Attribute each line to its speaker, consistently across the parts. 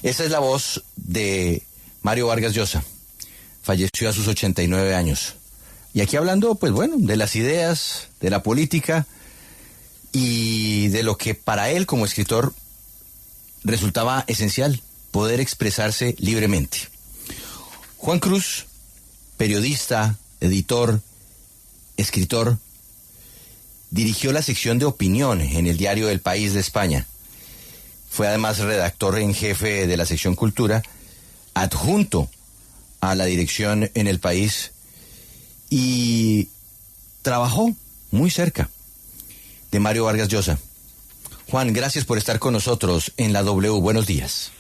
Speaker 1: Esa es la voz de Mario Vargas Llosa. Falleció a sus 89 años. Y aquí hablando, pues bueno, de las ideas, de la política y de lo que para él como escritor resultaba esencial, poder expresarse libremente. Juan Cruz, periodista, editor, escritor, dirigió la sección de opinión en el diario El País de España. Fue además redactor en jefe de la sección Cultura, adjunto a la dirección en El País y trabajó muy cerca de Mario Vargas Llosa. Juan, gracias por estar con nosotros en la W. Buenos días.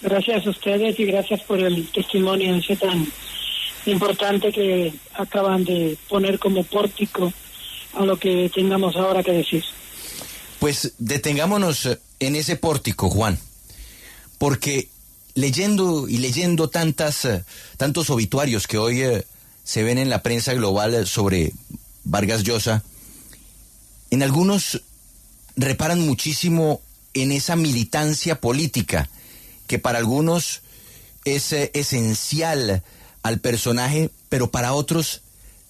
Speaker 2: Gracias a ustedes y gracias por el testimonio ese tan importante que acaban de poner como pórtico a lo que tengamos ahora que decir.
Speaker 1: Pues detengámonos en ese pórtico, Juan, porque leyendo tantos obituarios que hoy se ven en la prensa global sobre Vargas Llosa, en algunos reparan muchísimo en esa militancia política que para algunos es esencial al personaje, pero para otros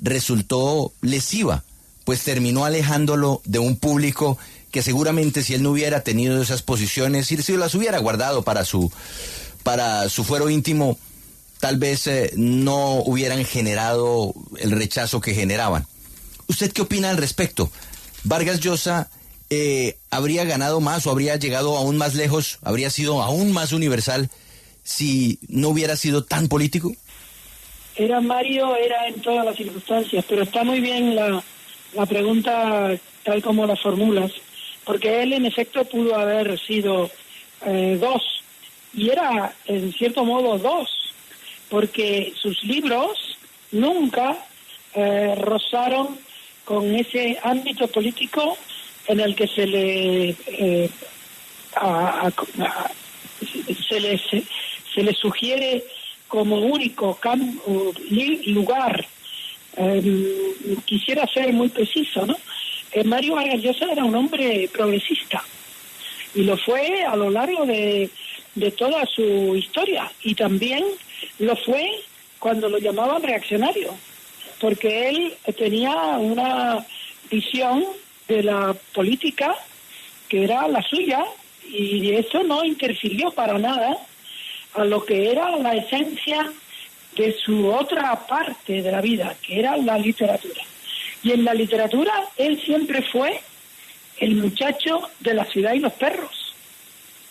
Speaker 1: resultó lesiva, pues terminó alejándolo de un público que seguramente si él no hubiera tenido esas posiciones, si las hubiera guardado para su fuero íntimo, tal vez no hubieran generado el rechazo que generaban. ¿Usted qué opina al respecto? ¿Vargas Llosa habría ganado más o habría llegado aún más lejos, habría sido aún más universal si no hubiera sido tan político?
Speaker 2: Mario era en todas las circunstancias, pero está muy bien la pregunta tal como la formulas, porque él en efecto pudo haber sido dos, y era en cierto modo dos, porque sus libros nunca rozaron con ese ámbito político en el que se le sugiere como único lugar. Quisiera ser muy preciso, ¿no? Mario Vargas Llosa era un hombre progresista y lo fue a lo largo de toda su historia, y también lo fue cuando lo llamaban reaccionario, porque él tenía una visión de la política que era la suya, y eso no interfirió para nada a lo que era la esencia de su otra parte de la vida, que era la literatura. Y en la literatura él siempre fue el muchacho de La ciudad y los perros,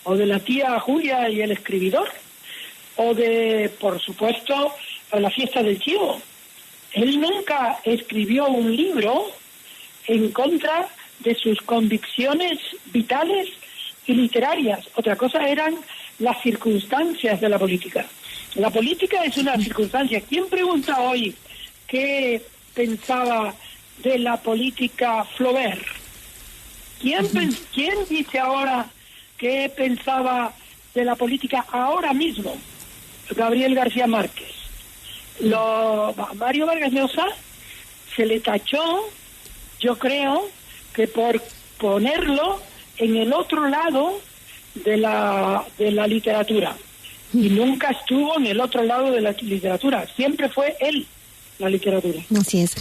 Speaker 2: o de La tía Julia y el escribidor, o de, por supuesto, La fiesta del chivo. Él nunca escribió un libro en contra de sus convicciones vitales y literarias. Otra cosa eran las circunstancias de la política. La política es una circunstancia. ¿Quién pregunta hoy qué pensaba de la política Flaubert? ¿Quién dice ahora qué pensaba de la política ahora mismo? Gabriel García Márquez. Mario Vargas Llosa se le tachó, yo creo, que por ponerlo en el otro lado de la literatura, y nunca estuvo en el otro lado de la literatura, siempre fue él la literatura.
Speaker 3: Así es.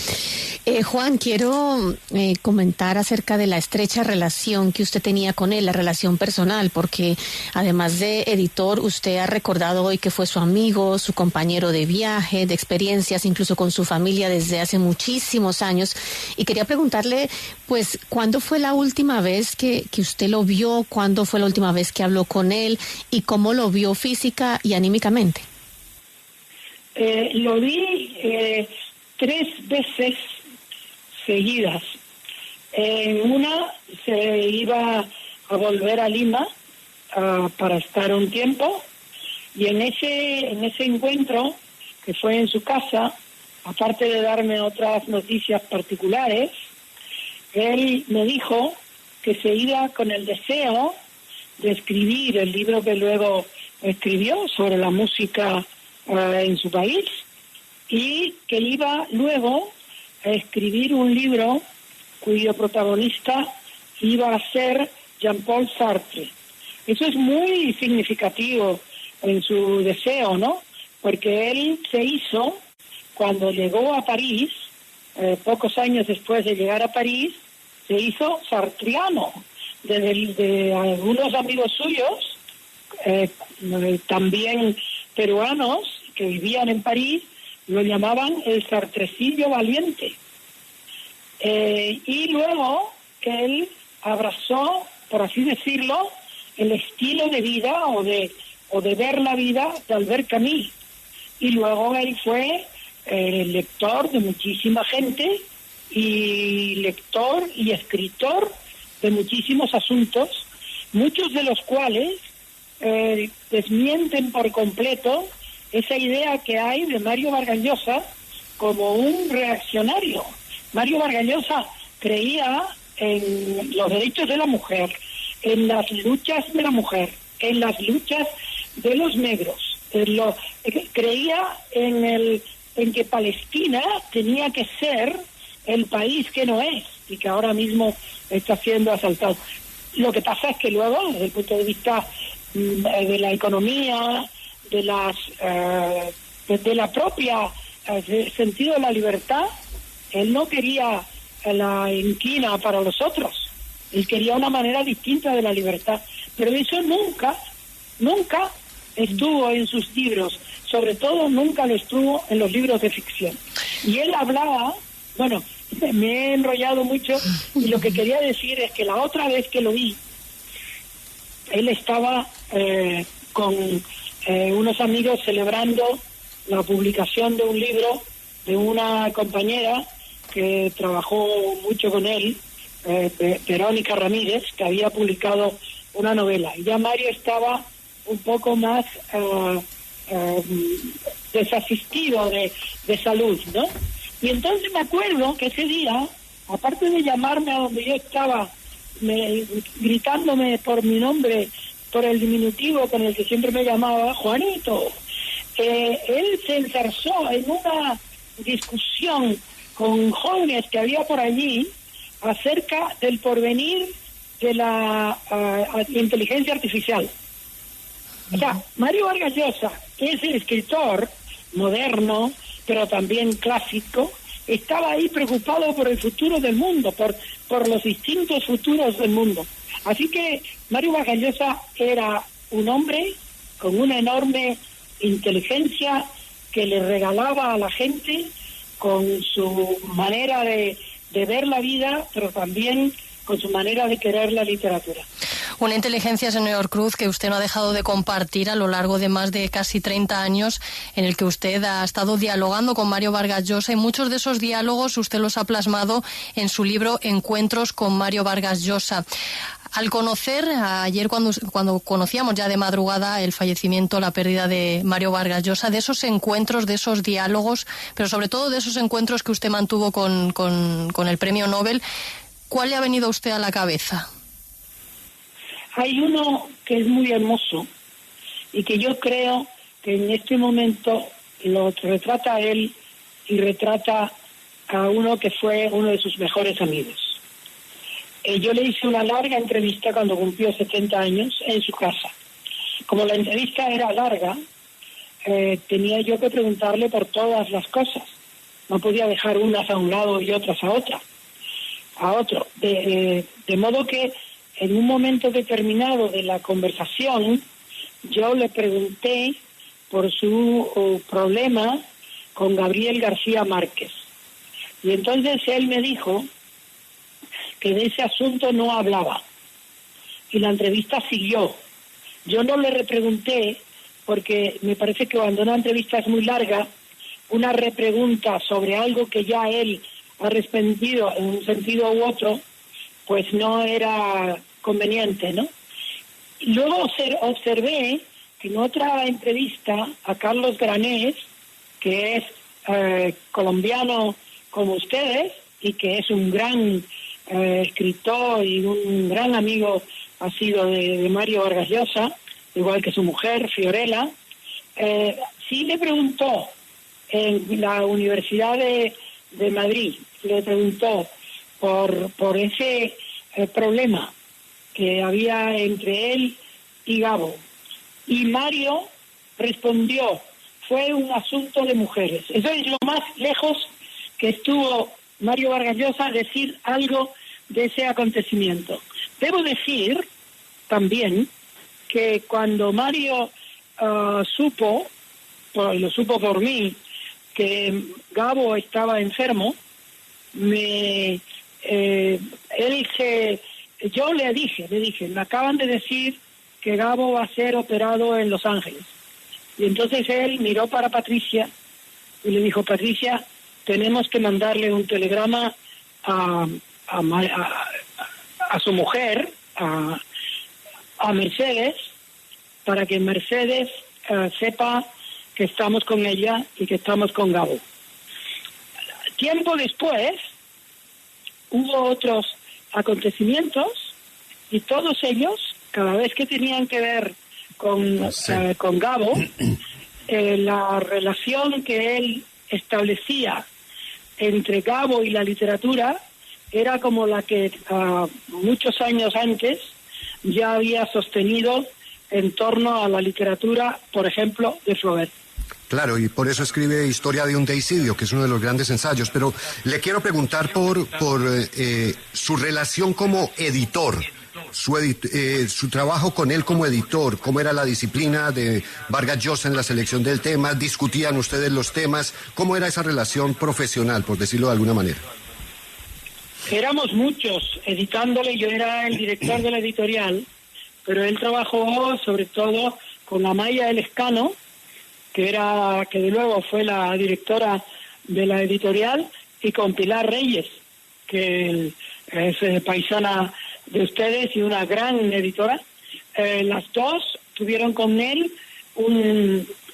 Speaker 3: Juan, quiero comentar acerca de la estrecha relación que usted tenía con él, la relación personal, porque además de editor, usted ha recordado hoy que fue su amigo, su compañero de viaje, de experiencias, incluso con su familia desde hace muchísimos años. Y quería preguntarle, pues, ¿cuándo fue la última vez que usted lo vio? ¿Cuándo fue la última vez que habló con él? ¿Y cómo lo vio física y anímicamente?
Speaker 2: Lo vi 3 veces seguidas. En una se iba a volver a Lima para estar un tiempo, y en ese encuentro, que fue en su casa, aparte de darme otras noticias particulares, él me dijo que se iba con el deseo de escribir el libro que luego escribió sobre la música en su país, y que iba luego a escribir un libro cuyo protagonista iba a ser Jean-Paul Sartre, Eso es muy significativo en su deseo, ¿no? Porque él se hizo, cuando llegó a París, pocos años después de llegar a París, se hizo sartriano. De algunos amigos suyos, también peruanos, que vivían en París, lo llamaban el sartrecillo valiente. Y luego él abrazó, por así decirlo, el estilo de vida o de ver la vida de Albert Camus. Y luego él fue lector de muchísima gente y lector y escritor de muchísimos asuntos, muchos de los cuales desmienten por completo esa idea que hay de Mario Vargas Llosa como un reaccionario. Mario Vargas Llosa creía en los derechos de la mujer, en las luchas de la mujer, en las luchas de los negros. Creía en que Palestina tenía que ser el país que no es y que ahora mismo está siendo asaltado. Lo que pasa es que luego, desde el punto de vista de la economía, de la propia sentido de la libertad, él no quería la inquina para los otros. Él quería una manera distinta de la libertad. Pero eso nunca estuvo en sus libros. Sobre todo nunca lo estuvo en los libros de ficción. Y él hablaba, bueno, me he enrollado mucho, y lo que quería decir es que la otra vez que lo vi, él estaba con unos amigos celebrando la publicación de un libro de una compañera que trabajó mucho con él, Verónica Ramírez, que había publicado una novela. Y ya Mario estaba un poco más desasistido de salud, ¿no? Y entonces me acuerdo que ese día, aparte de llamarme a donde yo estaba, gritándome por mi nombre, por el diminutivo con el que siempre me llamaba, Juanito, él se enzarzó en una discusión con jóvenes que había por allí acerca del porvenir de la inteligencia artificial. O sea, Mario Vargas Llosa, ese escritor moderno, pero también clásico, estaba ahí preocupado por el futuro del mundo, por los distintos futuros del mundo. Así que Mario Vargas Llosa era un hombre con una enorme inteligencia que le regalaba a la gente con su manera de ver la vida, pero también con su manera de querer la literatura.
Speaker 4: Una inteligencia, señor Cruz, que usted no ha dejado de compartir a lo largo de más de casi 30 años, en el que usted ha estado dialogando con Mario Vargas Llosa, y muchos de esos diálogos usted los ha plasmado en su libro Encuentros con Mario Vargas Llosa. Al conocer, ayer cuando conocíamos ya de madrugada el fallecimiento, la pérdida de Mario Vargas Llosa, de esos encuentros, de esos diálogos, pero sobre todo de esos encuentros que usted mantuvo con el Premio Nobel, ¿cuál le ha venido a usted a la cabeza?
Speaker 2: Hay uno que es muy hermoso y que yo creo que en este momento lo retrata a él y retrata a uno que fue uno de sus mejores amigos. Yo le hice una larga entrevista cuando cumplió 70 años en su casa. Como la entrevista era larga, tenía yo que preguntarle por todas las cosas. No podía dejar unas a un lado y otras a otro. De modo que en un momento determinado de la conversación, yo le pregunté por su problema con Gabriel García Márquez. Y entonces él me dijo que de ese asunto no hablaba. Y la entrevista siguió. Yo no le repregunté, porque me parece que cuando una entrevista es muy larga, una repregunta sobre algo que ya él ha respondido en un sentido u otro, pues no era conveniente, ¿no? Y luego observé que en otra entrevista a Carlos Granés, que es colombiano como ustedes y que es un gran escritor y un gran amigo ha sido de Mario Vargas Llosa, igual que su mujer, Fiorella, sí le preguntó en la Universidad de Madrid, le preguntó por ese problema que había entre él y Gabo. Y Mario respondió, fue un asunto de mujeres. Eso es lo más lejos que estuvo Mario Vargas Llosa a decir algo de ese acontecimiento. Debo decir también que cuando Mario supo, lo supo por mí, que Gabo estaba enfermo, yo le dije, me acaban de decir que Gabo va a ser operado en Los Ángeles. Y entonces él miró para Patricia y le dijo, Patricia, tenemos que mandarle un telegrama a su mujer, a Mercedes, para que Mercedes sepa que estamos con ella y que estamos con Gabo. Tiempo después hubo otros acontecimientos y todos ellos, cada vez que tenían que ver con Gabo, la relación que él establecía entre Gabo y la literatura era como la que muchos años antes ya había sostenido en torno a la literatura, por ejemplo, de Flaubert.
Speaker 5: Claro, y por eso escribe Historia de un deicidio, que es uno de los grandes ensayos. Pero le quiero preguntar por su relación como editor, su trabajo con él como editor, cómo era la disciplina de Vargas Llosa en la selección del tema, discutían ustedes los temas, cómo era esa relación profesional, por decirlo de alguna manera.
Speaker 2: Éramos muchos editándole, yo era el director de la editorial, pero él trabajó sobre todo con Amaya Elezcano, que de luego fue la directora de la editorial, y con Pilar Reyes, que es paisana de ustedes y una gran editora. Las dos tuvieron con él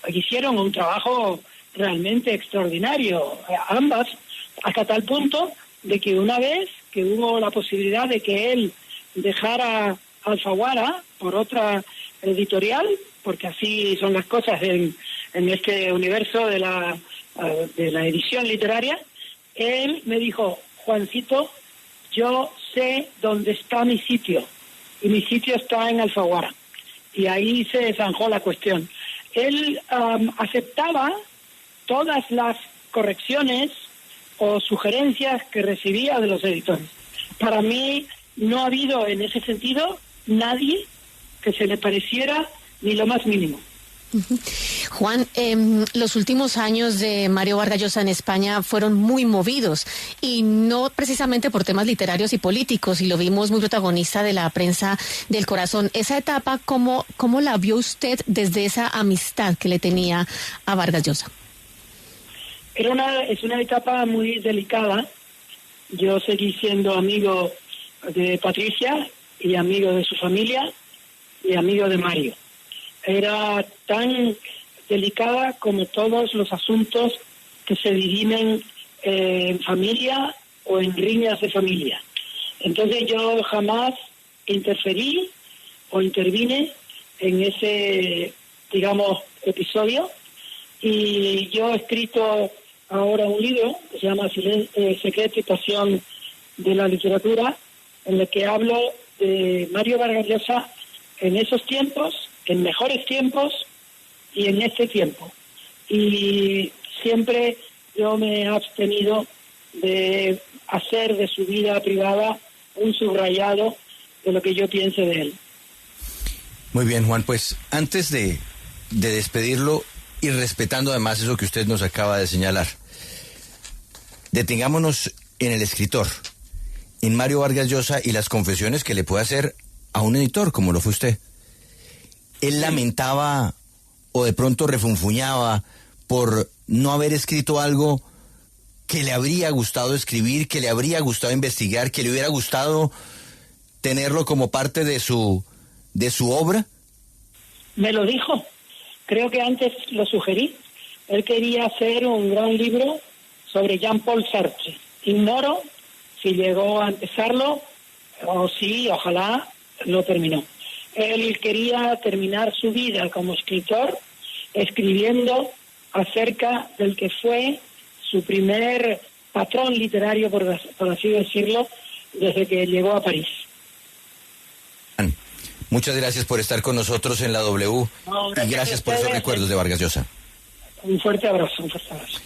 Speaker 2: hicieron un trabajo realmente extraordinario, ambas, hasta tal punto de que una vez que hubo la posibilidad de que él dejara Alfaguara por otra editorial, porque así son las cosas en este universo de la edición literaria, él me dijo, Juancito, yo sé dónde está mi sitio, y mi sitio está en Alfaguara. Y ahí se zanjó la cuestión. Él aceptaba todas las correcciones o sugerencias que recibía de los editores. Para mí no ha habido en ese sentido nadie que se le pareciera ni lo más mínimo.
Speaker 3: Juan, los últimos años de Mario Vargas Llosa en España fueron muy movidos, y no precisamente por temas literarios y políticos, y lo vimos muy protagonista de la prensa del corazón. Esa etapa, ¿cómo la vio usted desde esa amistad que le tenía a Vargas Llosa?
Speaker 2: Es una etapa muy delicada. Yo seguí siendo amigo de Patricia y amigo de su familia y amigo de Mario. Era tan delicada como todos los asuntos que se dirimen en familia o en riñas de familia. Entonces yo jamás interferí o intervine en ese, digamos, episodio, y yo he escrito ahora un libro que se llama Secreto y Pasión de la Literatura, en el que hablo de Mario Vargas Llosa en esos tiempos, en mejores tiempos y en este tiempo. Y siempre yo me he abstenido de hacer de su vida privada un subrayado de lo que yo piense de él.
Speaker 1: Muy bien, Juan, pues antes de despedirlo y respetando además eso que usted nos acaba de señalar, detengámonos en el escritor, en Mario Vargas Llosa y las confesiones que le puede hacer a un editor como lo fue usted. Él lamentaba o de pronto refunfuñaba por no haber escrito algo que le habría gustado escribir, que le habría gustado investigar, que le hubiera gustado tenerlo como parte de su obra.
Speaker 2: Me lo dijo. Creo que antes lo sugerí. Él quería hacer un gran libro sobre Jean-Paul Sartre. Ignoro si llegó a empezarlo o si, ojalá, lo terminó. Él quería terminar su vida como escritor escribiendo acerca del que fue su primer patrón literario, por así decirlo, desde que llegó a París.
Speaker 1: Muchas gracias por estar con nosotros en la W y gracias por esos recuerdos de Vargas Llosa.
Speaker 2: Un fuerte abrazo, un fuerte abrazo.